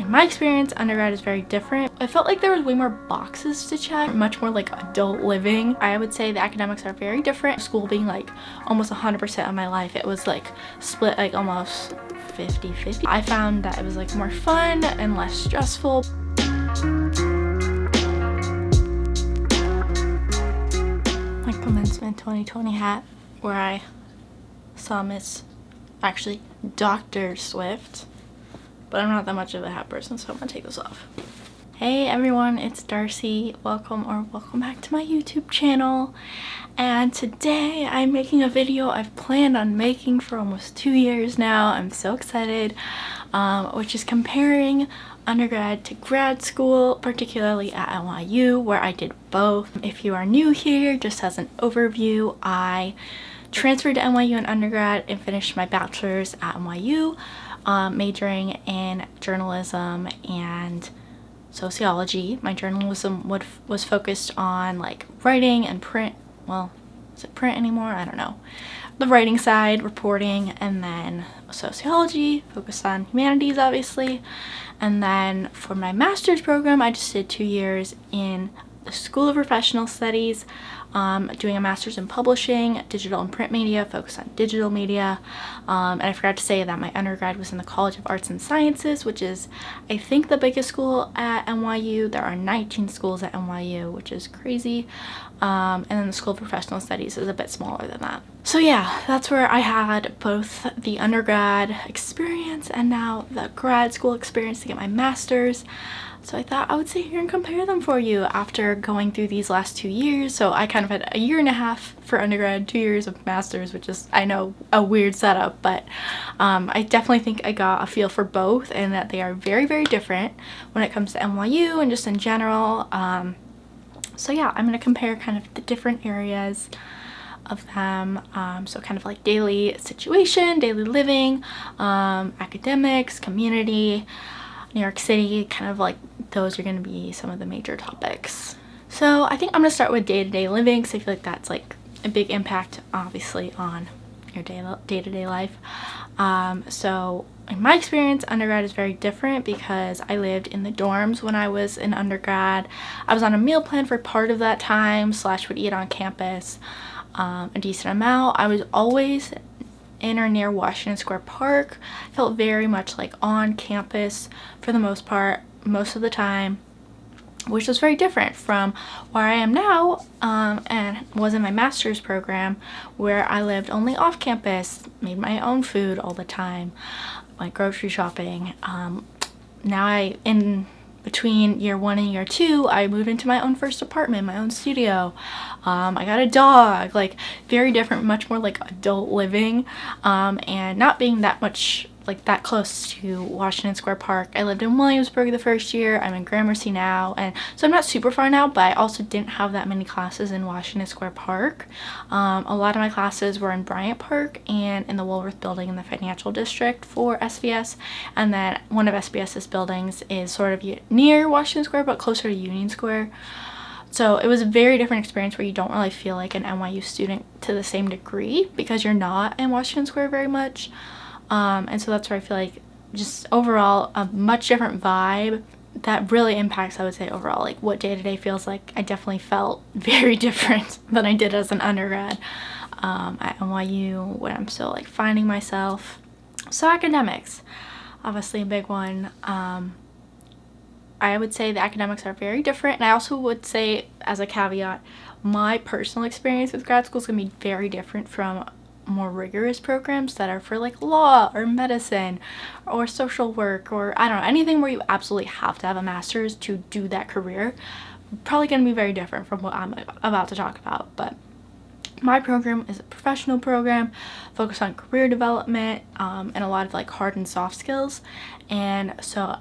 in my experience, undergrad is very different. I felt like there was way more boxes to check, much more like adult living. I would say the academics are very different. School being like almost 100% of my life, it was like split like almost 50-50. I found that it was like more fun and less stressful. My commencement 2020 hat, where I saw Dr. Swift, but I'm not that much of a hat person, so I'm gonna take this off. Hey everyone, it's Darcy. Welcome back to my YouTube channel. And today I'm making a video I've planned on making for almost 2 years now. I'm so excited, which is comparing undergrad to grad school, particularly at NYU, where I did both. If you are new here, just as an overview, I transferred to NYU in undergrad and finished my bachelor's at NYU, majoring in journalism and sociology. My journalism was focused on like writing and print. Well, is it print anymore? I don't know. The writing side, reporting, and then sociology, focused on humanities, obviously. And then for my master's program, I just did 2 years in the School of Professional Studies, doing a master's in publishing, digital and print media, focused on digital media. And I forgot to say that my undergrad was in the College of Arts and Sciences, which is, I think, the biggest school at NYU. There are 19 schools at NYU, which is crazy. And then the School of Professional Studies is a bit smaller than that. So yeah, that's where I had both the undergrad experience and now the grad school experience to get my master's. So I thought I would sit here and compare them for you after going through these last 2 years. So I kind of had a year and a half for undergrad, 2 years of master's, which is, I know, a weird setup, but I definitely think I got a feel for both and that they are very, very different when it comes to NYU and just in general. So yeah, I'm going to compare kind of the different areas of them. So kind of like daily situation, daily living, academics, community, New York City, kind of like those are going to be some of the major topics. So I think I'm going to start with day-to-day living because I feel like that's like a big impact obviously on your day-to-day life. So in my experience, undergrad is very different because I lived in the dorms when I was in undergrad. I was on a meal plan for part of that time, / would eat on campus a decent amount. I was always in or near Washington Square Park. I felt very much like on campus for the most part, most of the time, which was very different from where I am now, and was in my master's program where I lived only off campus, made my own food all the time, went grocery shopping. Now in between year 1 and year 2, I moved into my own first apartment, my own studio. I got a dog, like very different, much more like adult living, and not being that much like that close to Washington Square Park. I lived in Williamsburg the first year. I'm in Gramercy now, and so I'm not super far now, but I also didn't have that many classes in Washington Square Park. A lot of my classes were in Bryant Park and in the Woolworth building in the financial district for SVS, and then one of SVS's buildings is sort of near Washington Square but closer to Union Square. So it was a very different experience where you don't really feel like an NYU student to the same degree because you're not in Washington Square very much. And so that's where I feel like just overall a much different vibe that really impacts, I would say, overall like what day-to-day feels like. I definitely felt very different than I did as an undergrad at NYU when I'm still like finding myself. So academics, obviously a big one. I would say the academics are very different, and I also would say, as a caveat, my personal experience with grad school is going to be very different from more rigorous programs that are for like law or medicine or social work or I don't know, anything where you absolutely have to have a master's to do that career. Probably going to be very different from what I'm about to talk about, but my program is a professional program focused on career development and a lot of like hard and soft skills. And so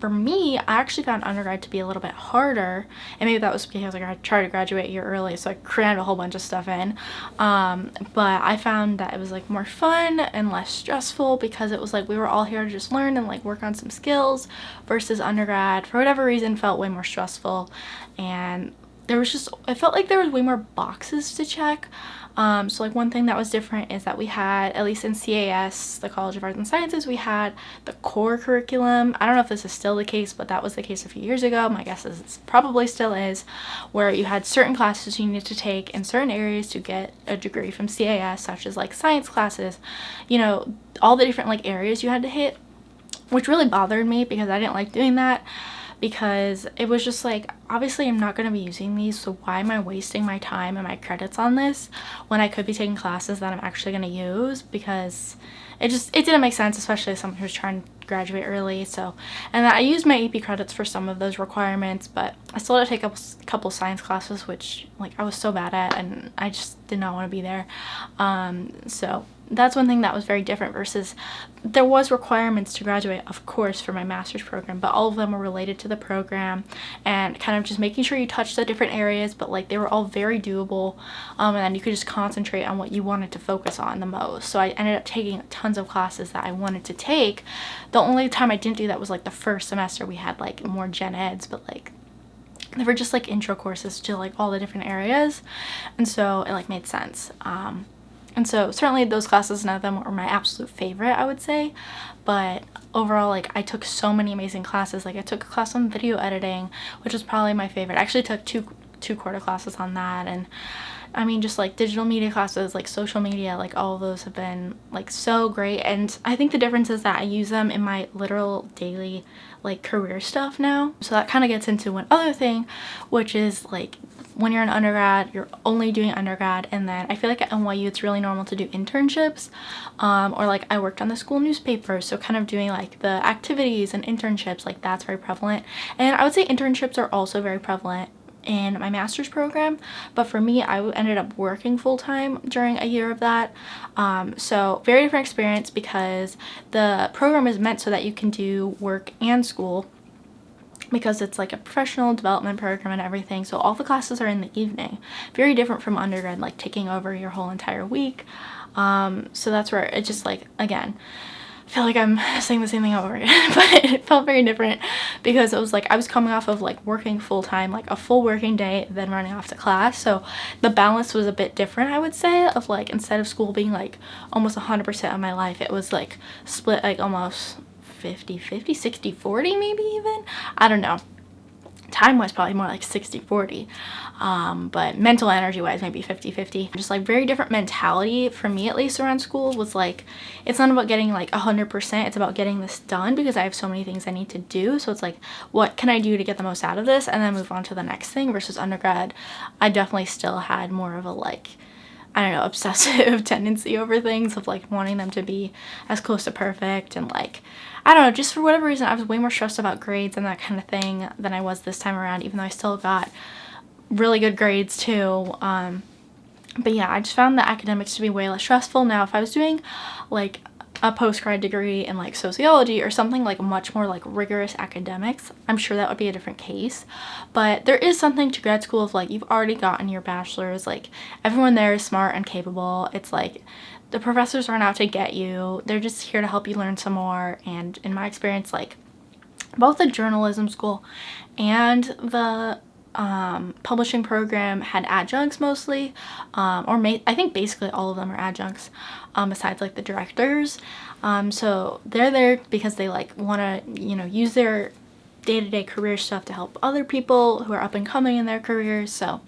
for me, I actually found undergrad to be a little bit harder, and maybe that was because I tried to graduate a year early, so I crammed a whole bunch of stuff in, but I found that it was like more fun and less stressful because it was like we were all here to just learn and like work on some skills, versus undergrad, for whatever reason, felt way more stressful. And I felt like there was way more boxes to check. So like one thing that was different is that we had, at least in CAS, the College of Arts and Sciences, we had the core curriculum. I don't know if this is still the case, but that was the case a few years ago. My guess is it probably still is, where you had certain classes you needed to take in certain areas to get a degree from CAS, such as like science classes, you know, all the different like areas you had to hit, which really bothered me because I didn't like doing that. Because it was just like, obviously I'm not going to be using these, so why am I wasting my time and my credits on this when I could be taking classes that I'm actually going to use? Because it didn't make sense, especially as someone who's trying to graduate early. So, and I used my AP credits for some of those requirements, but I still had to take a couple science classes, which like I was so bad at, and I just did not want to be there. So that's one thing that was very different, versus there was requirements to graduate, of course, for my master's program, but all of them were related to the program and kind of just making sure you touched the different areas, but like they were all very doable, and then you could just concentrate on what you wanted to focus on the most. So I ended up taking tons of classes that I wanted to take. The only time I didn't do that was like the first semester. We had like more gen eds, but like they were just like intro courses to like all the different areas, and so it like made sense. And so certainly those classes, none of them were my absolute favorite, I would say, but overall, like I took so many amazing classes. Like I took a class on video editing, which was probably my favorite. I actually took two quarter classes on that, and I mean, just like digital media classes, like social media, like all of those have been like so great. And I think the difference is that I use them in my literal daily like career stuff now. So that kind of gets into one other thing, which is like when you're an undergrad, you're only doing undergrad, and then I feel like at NYU it's really normal to do internships, or like I worked on the school newspaper, so kind of doing like the activities and internships, like that's very prevalent. And I would say internships are also very prevalent in my master's program, but for me, I ended up working full-time during a year of that. So very different experience, because the program is meant so that you can do work and school, because it's like a professional development program and everything. So all the classes are in the evening. Very different from undergrad, like taking over your whole entire week. So that's where it just like, again, I feel like I'm saying the same thing over again, but it felt very different, because it was like I was coming off of like working full-time, like a full working day, then running off to class. So the balance was a bit different, I would say, of like instead of school being like almost 100% of my life, it was like split like almost 50-50, 60-40 maybe even. I don't know. Time was probably more like 60-40, but mental energy wise maybe 50-50. Just like very different mentality for me, at least around school, was like it's not about getting like 100%, it's about getting this done, because I have so many things I need to do. So it's like, what can I do to get the most out of this, and then move on to the next thing. Versus undergrad, I definitely still had more of a like, I don't know, obsessive tendency over things, of like wanting them to be as close to perfect, and like, I don't know, just for whatever reason I was way more stressed about grades and that kind of thing than I was this time around, even though I still got really good grades too. But yeah, I just found the academics to be way less stressful. Now if I was doing like a post-grad degree in like sociology or something like much more like rigorous academics, I'm sure that would be a different case. But there is something to grad school of like, you've already gotten your bachelor's, like everyone there is smart and capable. It's like the professors aren't out to get you, they're just here to help you learn some more. And in my experience, like both the journalism school and the publishing program had adjuncts mostly, I think basically all of them are adjuncts, besides like the directors. So they're there because they like want to, you know, use their day-to-day career stuff to help other people who are up and coming in their careers. So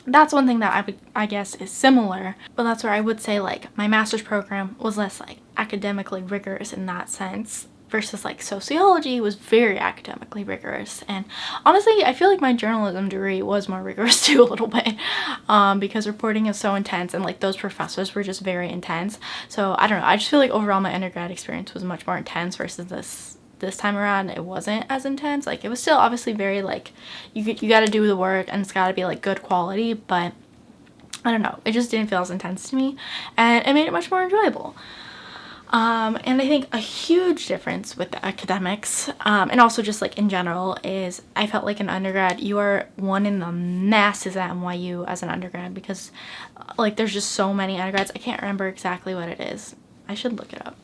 that's one thing that I guess is similar, but that's where I would say like my master's program was less like academically rigorous in that sense, versus like sociology was very academically rigorous. And honestly, I feel like my journalism degree was more rigorous too, a little bit, because reporting is so intense, and like those professors were just very intense. So I don't know, I just feel like overall my undergrad experience was much more intense, versus this time around it wasn't as intense. Like it was still obviously very like you got to do the work, and it's got to be like good quality, but I don't know, it just didn't feel as intense to me, and it made it much more enjoyable. And I think a huge difference with the academics, and also just like in general, is I felt like in undergrad you are one in the masses at NYU as an undergrad, because like there's just so many undergrads. I can't remember exactly what it is. I should look it up.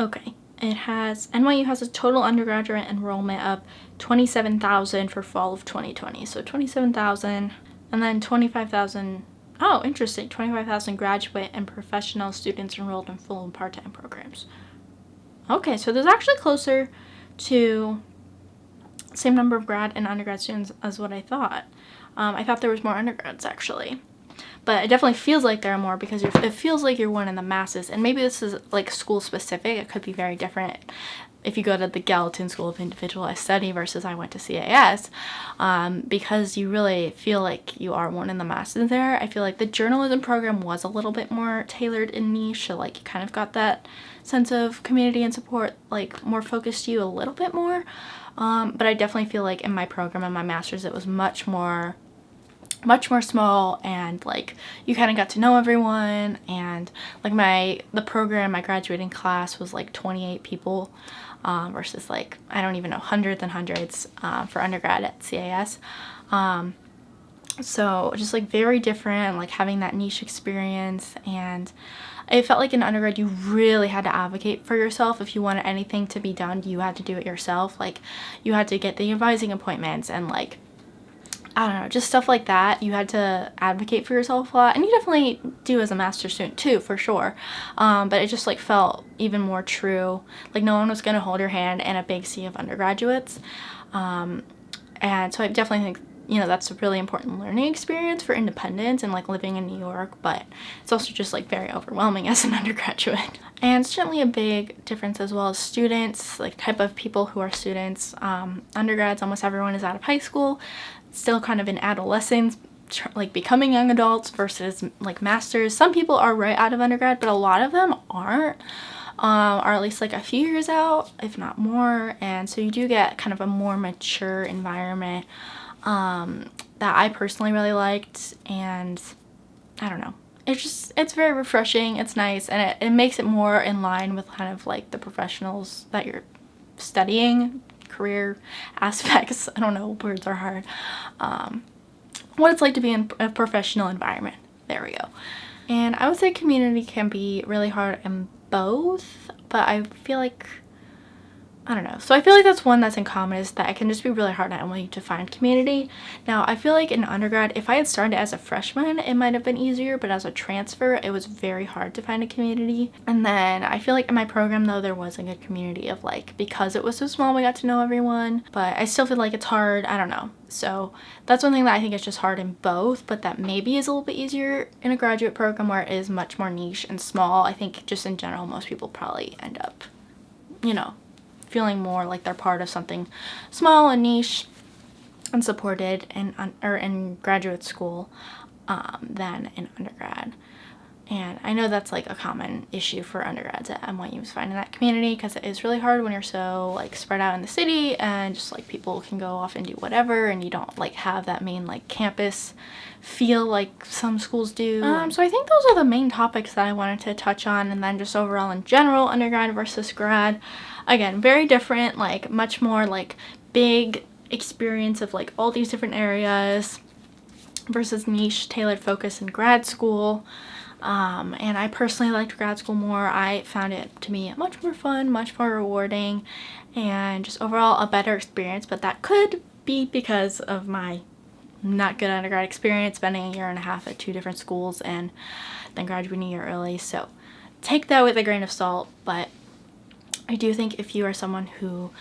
Okay. NYU has a total undergraduate enrollment of 27,000 for fall of 2020. So 27,000, and then 25,000. Oh, interesting. 25,000 graduate and professional students enrolled in full and part-time programs. Okay, so there's actually closer to same number of grad and undergrad students as what I thought. I thought there was more undergrads actually, but it definitely feels like there are more because it feels like you're one in the masses. And maybe this is like school specific. It could be very different if you go to the Gallatin School of Individualized Study versus I went to CAS, because you really feel like you are one in the masses there. I feel like the journalism program was a little bit more tailored and niche, so like you kind of got that sense of community and support, like more focused to you a little bit more. But I definitely feel like in my program and my master's it was much more small, and like you kind of got to know everyone, and like the program, my graduating class was like 28 people versus like I don't even know, hundreds and hundreds for undergrad at CAS. So just like very different, like having that niche experience. And it felt like in undergrad you really had to advocate for yourself. If you wanted anything to be done, you had to do it yourself. Like you had to get the advising appointments and like I don't know, just stuff like that. You had to advocate for yourself a lot, and you definitely do as a master's student too, for sure. But it just like felt even more true. Like no one was gonna hold your hand in a big sea of undergraduates. And so I definitely think, you know, that's a really important learning experience for independence and like living in New York, but it's also just like very overwhelming as an undergraduate. And certainly a big difference as well as students, like type of people who are students. Undergrads, almost everyone is out of high school, still kind of in adolescence, like becoming young adults, versus like masters. Some people are right out of undergrad, but a lot of them aren't, or at least like a few years out, if not more. And so you do get kind of a more mature environment that I personally really liked. And I don't know, it's very refreshing, it's nice, and it makes it more in line with kind of like the professionals that you're studying, career aspects. I don't know, words are hard. What it's like to be in a professional environment. There we go. And I would say community can be really hard in both, but I feel like, I don't know. So I feel like that's one that's in common, is that it can just be really hard at NYU to find community. Now, I feel like in undergrad, if I had started as a freshman, it might have been easier, but as a transfer, it was very hard to find a community. And then I feel like in my program, though, there was a good community of like, because it was so small, we got to know everyone, but I still feel like it's hard. I don't know. So that's one thing that I think is just hard in both, but that maybe is a little bit easier in a graduate program where it is much more niche and small. I think just in general, most people probably end up, you know, feeling more like they're part of something small and niche and supported in graduate school than in undergrad. And I know that's like a common issue for undergrads at NYU, is finding that community, because it is really hard when you're so like spread out in the city and just like people can go off and do whatever, and you don't like have that main like campus feel like some schools do. So I think those are the main topics that I wanted to touch on. And then just overall in general, undergrad versus grad, again, very different, like much more like big experience of like all these different areas versus niche tailored focus in grad school. And I personally liked grad school more. I found it to be much more fun, much more rewarding, and just overall a better experience. But that could be because of my not good undergrad experience, spending a year and a half at 2 different schools and then graduating a year early. So take that with a grain of salt. But I do think if you are someone who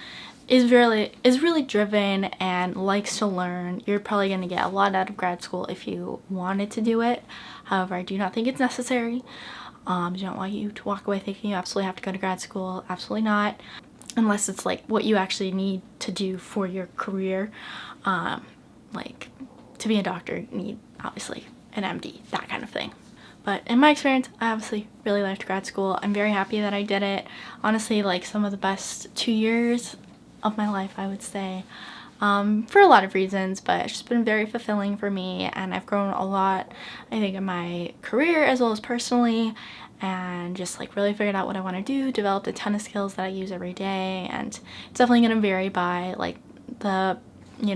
is really driven and likes to learn, you're probably going to get a lot out of grad school if you wanted to do it. However, I do not think it's necessary. I don't want you to walk away thinking you absolutely have to go to grad school. Absolutely not. Unless it's like what you actually need to do for your career. Like to be a doctor, you need obviously an MD, that kind of thing. But in my experience, I obviously really liked grad school. I'm very happy that I did it. Honestly, like some of the best 2 years of my life, I would say, for a lot of reasons, but it's just been very fulfilling for me, and I've grown a lot, I think, in my career as well as personally, and just like really figured out what I want to do, developed a ton of skills that I use every day. And it's definitely going to vary by like the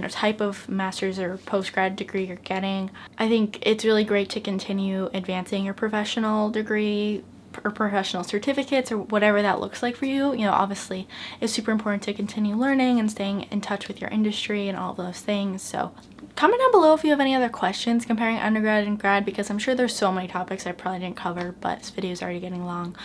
type of master's or post-grad degree you're getting. I think it's really great to continue advancing your professional degree or professional certificates or whatever that looks like for you. You know, obviously it's super important to continue learning and staying in touch with your industry and all of those things. So comment down below if you have any other questions comparing undergrad and grad, because I'm sure there's so many topics I probably didn't cover, but this video is already getting long.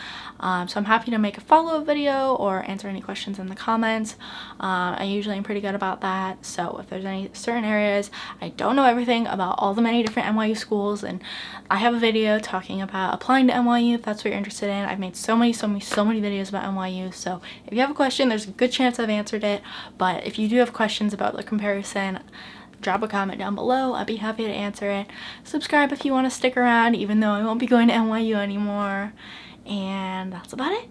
So I'm happy to make a follow-up video or answer any questions in the comments. I usually am pretty good about that. So if there's any certain areas I don't know everything about all the many different NYU schools, and I have a video talking about applying to NYU if that's what you're interested in. I've made so many videos about NYU, so if you have a question, there's a good chance I've answered it. But if you do have questions about the comparison, drop a comment down below. I'd be happy to answer it. Subscribe if you want to stick around, even though I won't be going to NYU anymore. And that's about it.